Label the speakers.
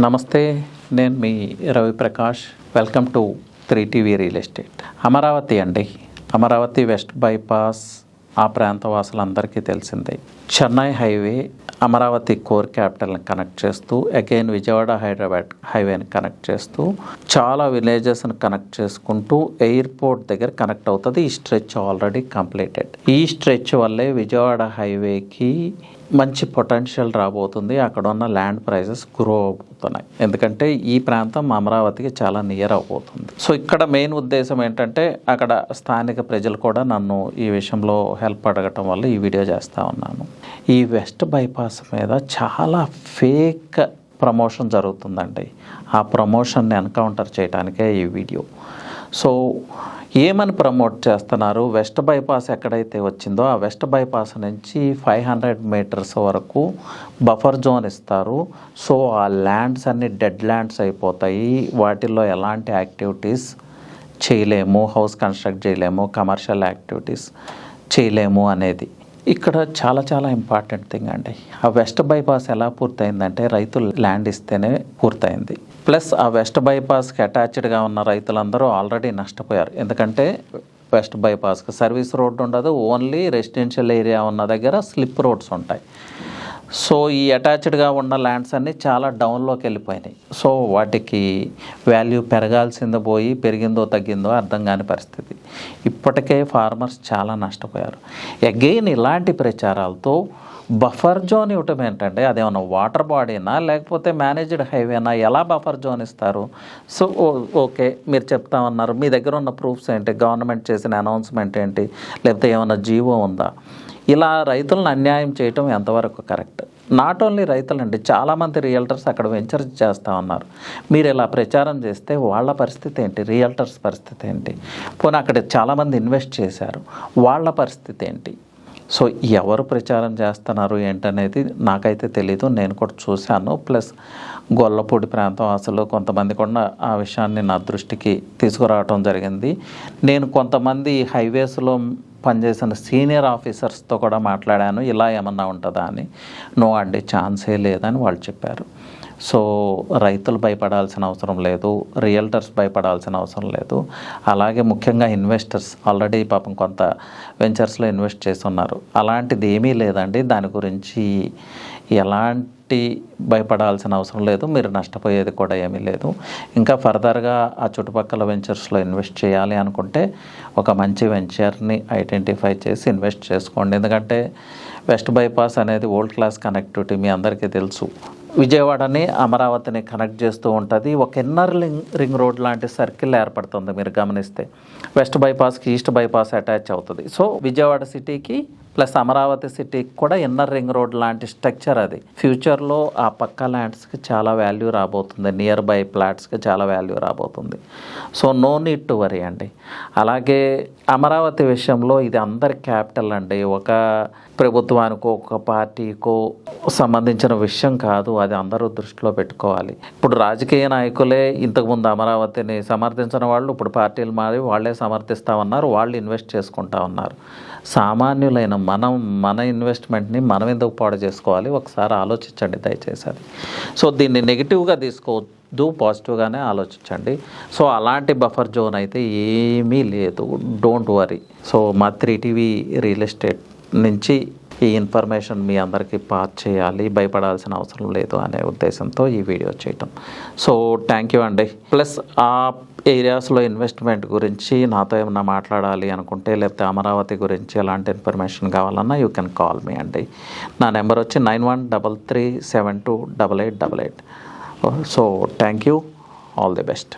Speaker 1: నమస్తే, నేను మీ Ravi Prakash. Welcome to 3TV real estate. Amaravati అండి. అమరావతి వెస్ట్ బైపాస్ ఆ ప్రాంత వాసులందరికీ తెలిసిందే. చెన్నై హైవే అమరావతి కోర్ క్యాపిటల్ని కనెక్ట్ చేస్తూ అగైన్ విజయవాడ హైదరాబాద్ హైవేని కనెక్ట్ చేస్తూ చాలా విలేజెస్ని కనెక్ట్ చేసుకుంటూ ఎయిర్పోర్ట్ దగ్గర కనెక్ట్ అవుతుంది. ఈ స్ట్రెచ్ ఆల్రెడీ కంప్లీటెడ్. ఈ స్ట్రెచ్ వల్లే విజయవాడ హైవేకి మంచి పొటెన్షియల్ రాబోతుంది. అక్కడ ఉన్న ల్యాండ్ ప్రైజెస్ గ్రో అవుతున్నాయి. ఎందుకంటే ఈ ప్రాంతం అమరావతికి చాలా నియర్ అవబోతుంది. సో ఇక్కడ మెయిన్ ఉద్దేశం ఏంటంటే అక్కడ స్థానిక ప్రజలు కూడా నన్ను ఈ విషయంలో హెల్ప్ అడగటం వల్ల ఈ వీడియో చేస్తూ ఉన్నాను. ఈ వెస్ట్ బైపాస్ మీద చాలా ఫేక్ ప్రమోషన్ జరుగుతుందండి. ఆ ప్రమోషన్ని ఎన్కౌంటర్ చేయడానికే ఈ వీడియో. సో ఏమని ప్రమోట్ చేస్తున్నారు? వెస్ట్ బైపాస్ ఎక్కడైతే వచ్చిందో ఆ వెస్ట్ బైపాస్ నుంచి 500 మీటర్స్ వరకు బఫర్ జోన్ ఇస్తారు. సో ఆ ల్యాండ్స్ అన్ని డెడ్ ల్యాండ్స్ అయిపోతాయి. వాటిల్లో ఎలాంటి యాక్టివిటీస్ చేయలేము, హౌస్ కన్స్ట్రక్ట్ చేయలేము, కమర్షియల్ యాక్టివిటీస్ చేయలేము అనేది ఇక్కడ చాలా చాలా ఇంపార్టెంట్ థింగ్ అండి. ఆ వెస్ట్ బైపాస్ ఎలా పూర్తయిందంటే రైతులు ల్యాండ్ ఇస్తేనే పూర్తయింది. ప్లస్ ఆ వెస్ట్ బైపాస్కి అటాచ్డ్గా ఉన్న రైతులందరూ ఆల్రెడీ నష్టపోయారు. ఎందుకంటే వెస్ట్ బైపాస్కి సర్వీస్ రోడ్డు ఉండదు, ఓన్లీ రెసిడెన్షియల్ ఏరియా ఉన్న దగ్గర స్లిప్ రోడ్స్ ఉంటాయి. సో ఈ అటాచ్డ్గా ఉన్న ల్యాండ్స్ అన్నీ చాలా డౌన్లోకి వెళ్ళిపోయినాయి. సో వాటికి వాల్యూ పెరగాల్సింది పోయి పెరిగిందో తగ్గిందో అర్థం కాని పరిస్థితి. ఇప్పటికే ఫార్మర్స్ చాలా నష్టపోయారు. అగైన్ ఇలాంటి ప్రచారాలతో బఫర్ జోన్ ఇవ్వటం ఏంటంటే అదేమన్నా వాటర్ బాడీనా లేకపోతే మేనేజ్డ్ హైవేనా? ఎలా బఫర్ జోన్ ఇస్తారు? సో ఓకే, మీరు చెప్తా ఉన్నారు, మీ దగ్గర ఉన్న ప్రూఫ్స్ ఏంటి? గవర్నమెంట్ చేసిన అనౌన్స్మెంట్ ఏంటి? లేకపోతే ఏమన్నా జీవో ఉందా? ఇలా రైతులను అన్యాయం చేయటం ఎంతవరకు కరెక్ట్? నాట్ ఓన్లీ రైతులండి, చాలామంది రియల్టర్స్ అక్కడ వెంచర్ చేస్తూ ఉన్నారు. మీరు ఇలా ప్రచారం చేస్తే వాళ్ళ పరిస్థితి ఏంటి? రియల్టర్స్ పరిస్థితి ఏంటి? పోనీ అక్కడ చాలామంది ఇన్వెస్ట్ చేశారు, వాళ్ళ పరిస్థితి ఏంటి? సో ఎవరు ప్రచారం చేస్తున్నారు ఏంటనేది నాకైతే తెలీదు. నేను కూడా చూశాను. ప్లస్ గొల్లపూడి ప్రాంతం అసలు కొంతమంది కూడా ఆ విషయాన్ని నా దృష్టికి తీసుకురావటం జరిగింది. నేను కొంతమంది హైవేస్లో పనిచేసిన సీనియర్ ఆఫీసర్స్తో కూడా మాట్లాడాను. ఇలా ఏమన్నా ఉంటుందా అని. నో అండి, ఛాన్సే లేదని వాళ్ళు చెప్పారు. సో రైతులు భయపడాల్సిన అవసరం లేదు, రియల్టర్స్ భయపడాల్సిన అవసరం లేదు. అలాగే ముఖ్యంగా ఇన్వెస్టర్స్ ఆల్రెడీ పాపం కొంత వెంచర్స్లో ఇన్వెస్ట్ చేస్తున్నారు. అలాంటిది ఏమీ లేదండి. దాని గురించి ఎలాంటి భయపడాల్సిన అవసరం లేదు. మీరు నష్టపోయేది కూడా ఏమీ లేదు. ఇంకా ఫర్దర్గా ఆ చుట్టుపక్కల వెంచర్స్లో ఇన్వెస్ట్ చేయాలి అనుకుంటే ఒక మంచి వెంచర్ని ఐడెంటిఫై చేసి ఇన్వెస్ట్ చేసుకోండి. ఎందుకంటే వెస్ట్ బైపాస్ అనేది వరల్డ్ క్లాస్ కనెక్టివిటీ, మీ అందరికీ తెలుసు. విజయవాడని అమరావతిని కనెక్ట్ చేస్తూ ఉంటుంది. ఒక ఇన్నర్ రింగ్ రోడ్ లాంటి సర్కిల్ ఏర్పడుతుంది. మీరు గమనిస్తే వెస్ట్ బైపాస్కి ఈస్ట్ బైపాస్ అటాచ్ అవుతుంది. సో విజయవాడ సిటీకి ప్లస్ అమరావతి సిటీకి కూడా ఇన్నర్ రింగ్ రోడ్ లాంటి స్ట్రక్చర్ అది. ఫ్యూచర్లో ఆ పక్క ల్యాండ్స్కి చాలా వాల్యూ రాబోతుంది, నియర్ బై ప్లాట్స్కి చాలా వాల్యూ రాబోతుంది. So no need to worry అండి. అలాగే అమరావతి విషయంలో ఇది అందరి క్యాపిటల్ అండి. ఒక ప్రభుత్వానికో ఒక పార్టీకో సంబంధించిన విషయం కాదు. అది అందరూ దృష్టిలో పెట్టుకోవాలి. ఇప్పుడు రాజకీయ నాయకులే ఇంతకుముందు అమరావతిని సమర్థించిన వాళ్ళు ఇప్పుడు పార్టీలు మారి వాళ్ళే సమర్థిస్తూ ఉన్నారు, వాళ్ళు ఇన్వెస్ట్ చేసుకుంటా ఉన్నారు. సామాన్యులైన మన ఇన్వెస్ట్మెంట్ని మనం ఎందుకు పాడు చేసుకోవాలి? ఒకసారి ఆలోచించండి దయచేసి. అది సో దీన్ని నెగిటివ్గా తీసుకోవద్దు, పాజిటివ్గానే ఆలోచించండి. సో అలాంటి బఫర్ జోన్ అయితే ఏమీ లేదు, డోంట్ వరీ. సో మా 3TV రియల్ ఎస్టేట్ నుంచి ఈ ఇన్ఫర్మేషన్ మీ అందరికీ పాస్ చేయాలి, భయపడాల్సిన అవసరం లేదు అనే ఉద్దేశంతో ఈ వీడియో చేయటం. సో థ్యాంక్ యూ అండి. ప్లస్ ఆ ఏరియాస్లో ఇన్వెస్ట్మెంట్ గురించి నాతో ఏమన్నా మాట్లాడాలి అనుకుంటే, లేకపోతే అమరావతి గురించి ఎలాంటి ఇన్ఫర్మేషన్ కావాలన్నా యూ కెన్ కాల్ మీ అండి. నా నెంబర్ వచ్చి 9133728888. So thank you, all the best.